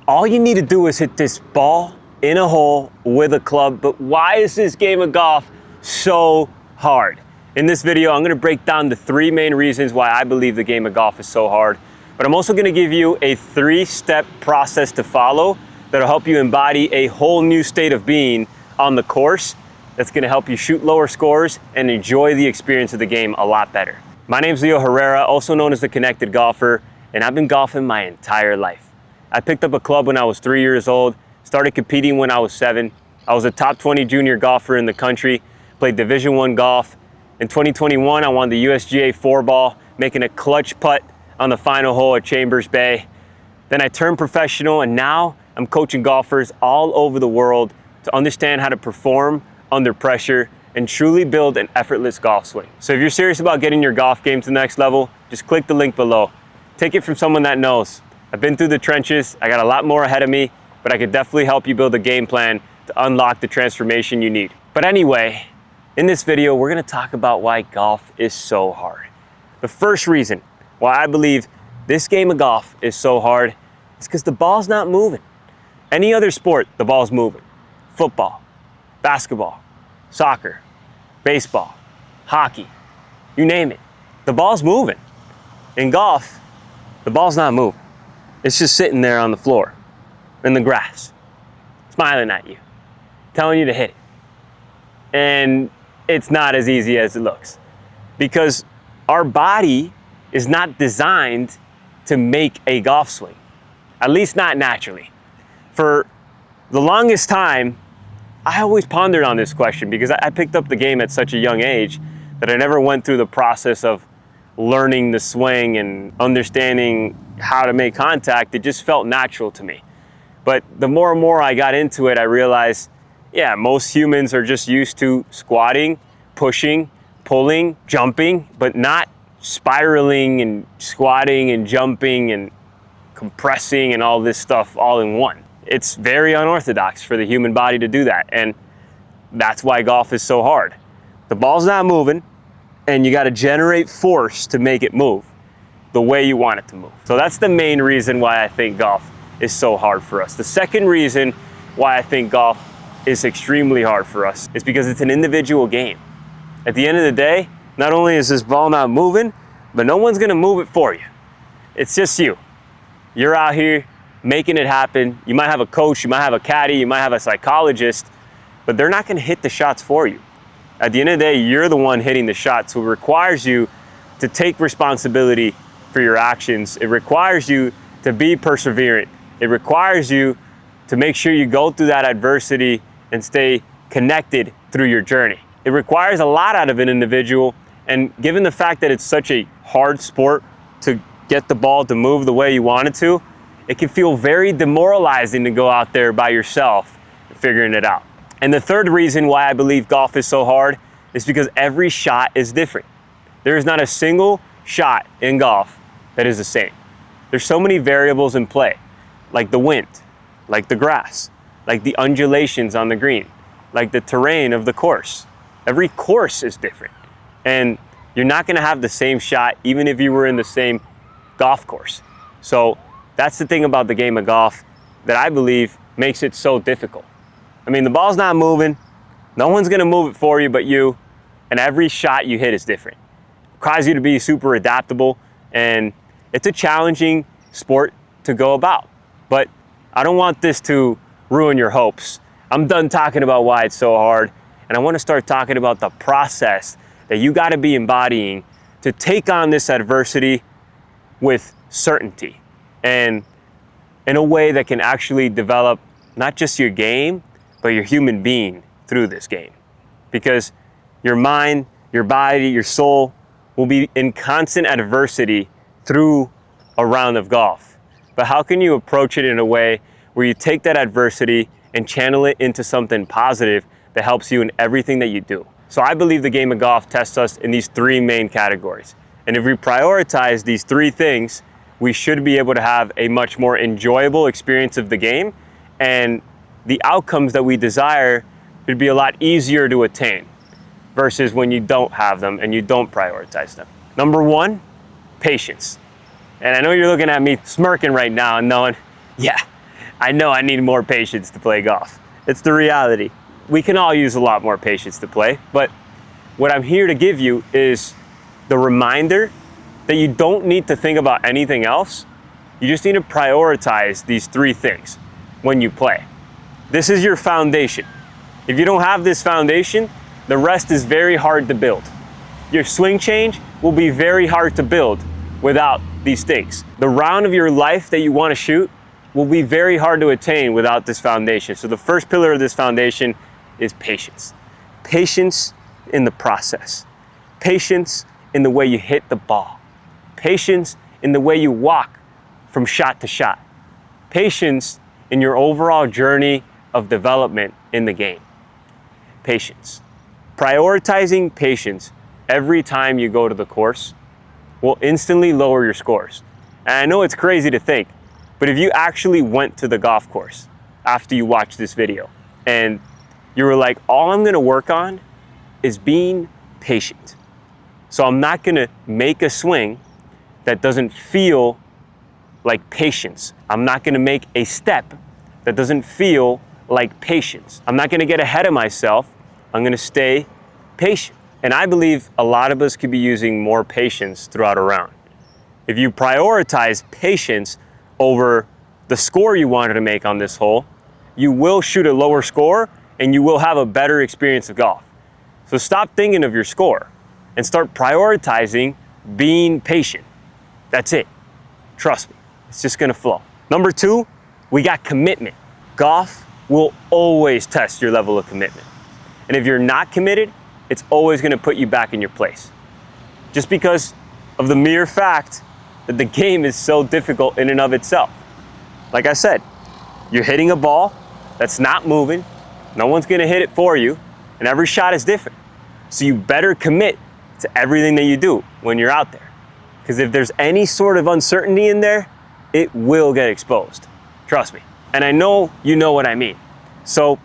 All you need to do is hit this ball in a hole with a club. But why is this game of golf so hard? In this video, I'm going to break down the 3 main reasons why I believe the game of golf is so hard. But I'm also going to give you a 3-step process to follow that'll help you embody a whole new state of being on the course that's going to help you shoot lower scores and enjoy the experience of the game a lot better. My name's Leo Herrera, also known as the Connected Golfer, and I've been golfing my entire life. I picked up a club when I was 3 years old, started competing when I was 7. I was a top 20 junior golfer in the country, played Division I golf. In 2021, I won the USGA 4-ball, making a clutch putt on the final hole at Chambers Bay. Then I turned professional, and now I'm coaching golfers all over the world to understand how to perform under pressure and truly build an effortless golf swing. So if you're serious about getting your golf game to the next level, just click the link below. Take it from someone that knows. I've been through the trenches, I got a lot more ahead of me, but I could definitely help you build a game plan to unlock the transformation you need. But anyway, in this video, we're gonna talk about why golf is so hard. The first reason why I believe this game of golf is so hard is because the ball's not moving. Any other sport, the ball's moving. Football, basketball, soccer, baseball, hockey, you name it. The ball's moving. In golf, the ball's not moving. It's just sitting there on the floor, in the grass, smiling at you, telling you to hit it. And it's not as easy as it looks, because our body is not designed to make a golf swing, at least not naturally. For the longest time, I always pondered on this question because I picked up the game at such a young age that I never went through the process of learning the swing and understanding how to make contact. It just felt natural to me. But the more and more I got into it, I realized, yeah, most humans are just used to squatting, pushing, pulling, jumping, but not spiraling and squatting and jumping and compressing and all this stuff all in one. It's very unorthodox for the human body to do that, and that's why golf is so hard. The ball's not moving, and you got to generate force to make it move the way you want it to move. So that's the main reason why I think golf is so hard for us. The second reason why I think golf is extremely hard for us is because it's an individual game. At the end of the day, not only is this ball not moving, but no one's gonna move it for you. It's just you. You're out here making it happen. You might have a coach, you might have a caddy, you might have a psychologist, but they're not gonna hit the shots for you. At the end of the day, you're the one hitting the shot, so it requires you to take responsibility for your actions. It requires you to be perseverant. It requires you to make sure you go through that adversity and stay connected through your journey. It requires a lot out of an individual, and given the fact that it's such a hard sport to get the ball to move the way you want it to, it can feel very demoralizing to go out there by yourself figuring it out. And the third reason why I believe golf is so hard is because every shot is different. There is not a single shot in golf that is the same. There's so many variables in play, like the wind, like the grass, like the undulations on the green, like the terrain of the course. Every course is different, and you're not gonna have the same shot even if you were in the same golf course. So that's the thing about the game of golf that I believe makes it so difficult. I mean, the ball's not moving, no one's gonna move it for you but you, and every shot you hit is different. It requires you to be super adaptable, and it's a challenging sport to go about. But I don't want this to ruin your hopes. I'm done talking about why it's so hard, and I wanna start talking about the process that you gotta be embodying to take on this adversity with certainty and in a way that can actually develop not just your game, but your human being through this game. Because your mind, your body, your soul will be in constant adversity through a round of golf. But how can you approach it in a way where you take that adversity and channel it into something positive that helps you in everything that you do? So I believe the game of golf tests us in these 3 main categories. And if we prioritize these 3 things, we should be able to have a much more enjoyable experience of the game, and the outcomes that we desire would be a lot easier to attain versus when you don't have them and you don't prioritize them. Number 1, patience. And I know you're looking at me smirking right now and knowing, yeah, I know I need more patience to play golf. It's the reality. We can all use a lot more patience to play, but what I'm here to give you is the reminder that you don't need to think about anything else. You just need to prioritize these 3 things when you play. This is your foundation. If you don't have this foundation, the rest is very hard to build. Your swing change will be very hard to build without these things. The round of your life that you want to shoot will be very hard to attain without this foundation. So the first pillar of this foundation is patience. Patience in the process. Patience in the way you hit the ball. Patience in the way you walk from shot to shot. Patience in your overall journey of development in the game. Patience. Prioritizing patience every time you go to the course will instantly lower your scores. And I know it's crazy to think, but if you actually went to the golf course after you watched this video and you were like, all I'm gonna work on is being patient. So I'm not gonna make a swing that doesn't feel like patience. I'm not gonna make a step that doesn't feel like patience. I'm not gonna get ahead of myself. I'm gonna stay patient. And I believe a lot of us could be using more patience throughout a round. If you prioritize patience over the score you wanted to make on this hole, you will shoot a lower score and you will have a better experience of golf. So stop thinking of your score and start prioritizing being patient. That's it. Trust me, it's just gonna flow. Number 2, we got commitment. Golf will always test your level of commitment. And if you're not committed, it's always gonna put you back in your place. Just because of the mere fact that the game is so difficult in and of itself. Like I said, you're hitting a ball that's not moving, no one's gonna hit it for you, and every shot is different. So you better commit to everything that you do when you're out there. Because if there's any sort of uncertainty in there, it will get exposed. Trust me. And I know you know what I mean. So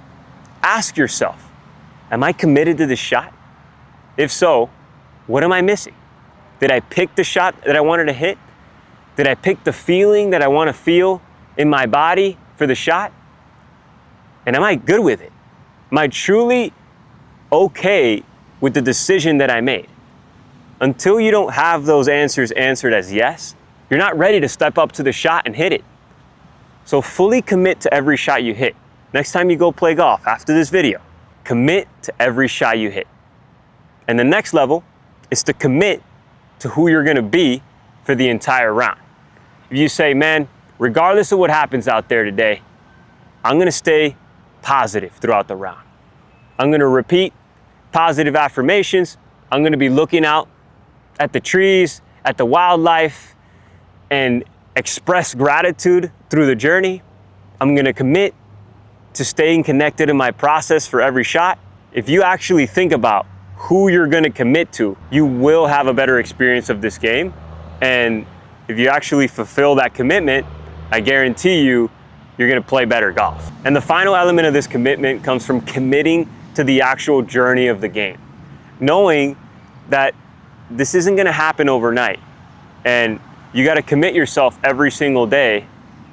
ask yourself, am I committed to this shot? If so, what am I missing? Did I pick the shot that I wanted to hit? Did I pick the feeling that I want to feel in my body for the shot? And am I good with it? Am I truly okay with the decision that I made? Until you don't have those answers answered as yes, you're not ready to step up to the shot and hit it. So fully commit to every shot you hit. Next time you go play golf after this video, commit to every shot you hit. And the next level is to commit to who you're gonna be for the entire round. If you say, man, regardless of what happens out there today, I'm gonna stay positive throughout the round. I'm gonna repeat positive affirmations. I'm gonna be looking out at the trees, at the wildlife, and express gratitude through the journey. I'm gonna commit to staying connected in my process for every shot. If you actually think about who you're gonna commit to, you will have a better experience of this game. And if you actually fulfill that commitment, I guarantee you, you're gonna play better golf. And the final element of this commitment comes from committing to the actual journey of the game. Knowing that this isn't gonna happen overnight. And you gotta commit yourself every single day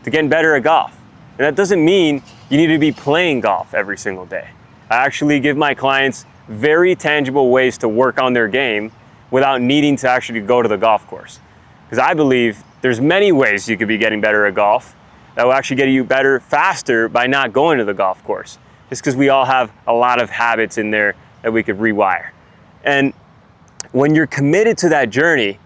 to getting better at golf. And that doesn't mean you need to be playing golf every single day. I actually give my clients very tangible ways to work on their game without needing to actually go to the golf course. Because I believe there's many ways you could be getting better at golf that will actually get you better faster by not going to the golf course. Just because we all have a lot of habits in there that we could rewire. And when you're committed to that journey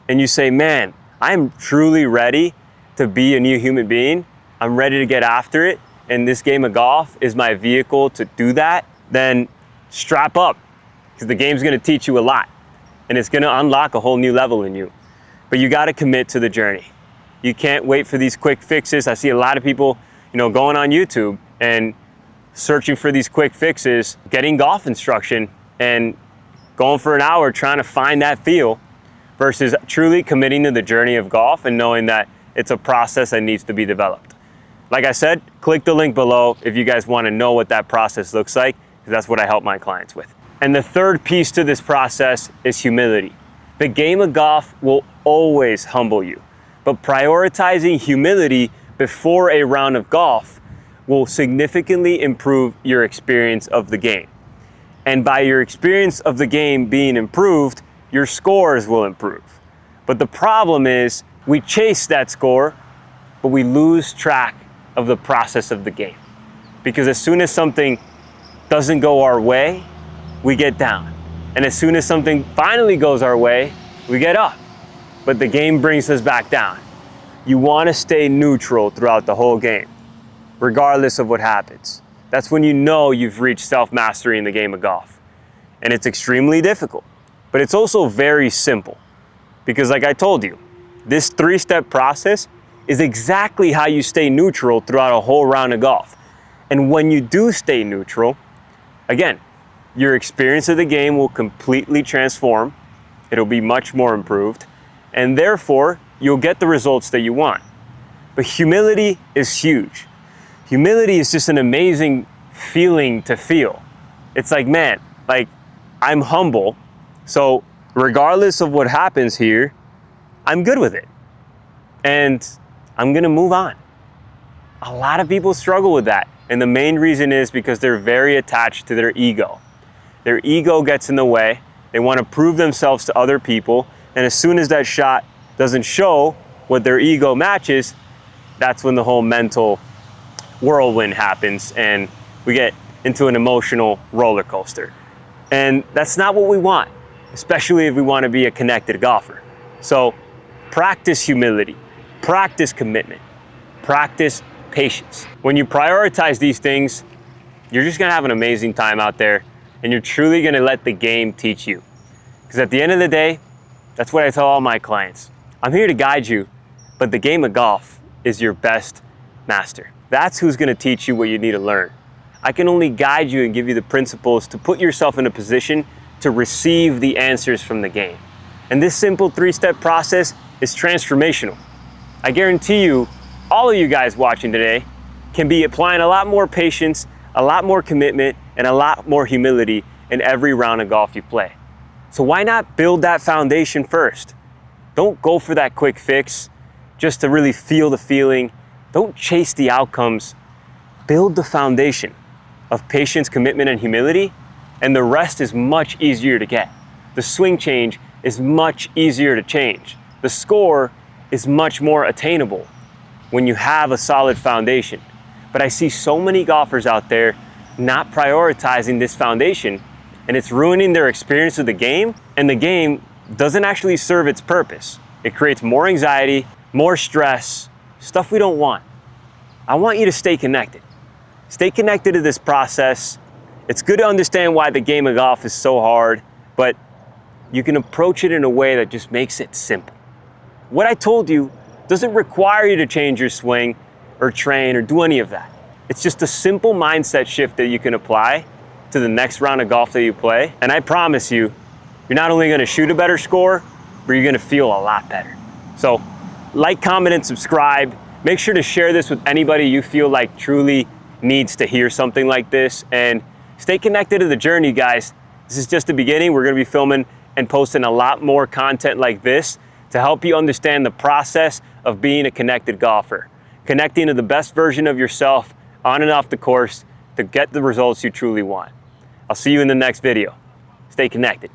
and you say, man, I'm truly ready to be a new human being, I'm ready to get after it, and this game of golf is my vehicle to do that, then strap up, because the game's gonna teach you a lot, and it's gonna unlock a whole new level in you. But you gotta commit to the journey. You can't wait for these quick fixes. I see a lot of people, going on YouTube and searching for these quick fixes, getting golf instruction, and going for an hour trying to find that feel, versus truly committing to the journey of golf and knowing that it's a process that needs to be developed. Like I said, click the link below if you guys want to know what that process looks like, because that's what I help my clients with. And the third piece to this process is humility. The game of golf will always humble you, but prioritizing humility before a round of golf will significantly improve your experience of the game. And by your experience of the game being improved, your scores will improve. But the problem is we chase that score, but we lose track of the process of the game. Because as soon as something doesn't go our way, we get down. And as soon as something finally goes our way, we get up. But the game brings us back down. You want to stay neutral throughout the whole game, regardless of what happens. That's when you know you've reached self-mastery in the game of golf. And it's extremely difficult, but it's also very simple. Because like I told you, this 3-step process is exactly how you stay neutral throughout a whole round of golf. And when you do stay neutral, again, your experience of the game will completely transform. It'll be much more improved. And therefore, you'll get the results that you want. But humility is huge. Humility is just an amazing feeling to feel. It's like, man, like I'm humble. So regardless of what happens here, I'm good with it. And I'm gonna move on. A lot of people struggle with that. And the main reason is because they're very attached to their ego. Their ego gets in the way. They want to prove themselves to other people. And as soon as that shot doesn't show what their ego matches, that's when the whole mental whirlwind happens and we get into an emotional roller coaster. And that's not what we want, especially if we want to be a connected golfer. So practice humility, practice commitment, practice patience. When you prioritize these things, you're just gonna have an amazing time out there and you're truly gonna let the game teach you. Because at the end of the day, that's what I tell all my clients. I'm here to guide you, but the game of golf is your best master. That's who's gonna teach you what you need to learn. I can only guide you and give you the principles to put yourself in a position to receive the answers from the game. And this simple 3-step process is transformational. I guarantee you, all of you guys watching today can be applying a lot more patience, a lot more commitment, and a lot more humility in every round of golf you play. So why not build that foundation first? Don't go for that quick fix just to really feel the feeling. Don't chase the outcomes. Build the foundation of patience, commitment, and humility, and the rest is much easier to get. The swing change is much easier to change. The score is much more attainable when you have a solid foundation. But I see so many golfers out there not prioritizing this foundation, and it's ruining their experience of the game, and the game doesn't actually serve its purpose. It creates more anxiety, more stress, stuff we don't want. I want you to stay connected. Stay connected to this process. It's good to understand why the game of golf is so hard, but you can approach it in a way that just makes it simple. What I told you doesn't require you to change your swing or train or do any of that. It's just a simple mindset shift that you can apply to the next round of golf that you play. And I promise you, you're not only gonna shoot a better score, but you're gonna feel a lot better. So like, comment, and subscribe. Make sure to share this with anybody you feel like truly needs to hear something like this. And stay connected to the journey, guys. This is just the beginning. We're gonna be filming and posting a lot more content like this to help you understand the process of being a connected golfer. Connecting to the best version of yourself on and off the course to get the results you truly want. I'll see you in the next video. Stay connected.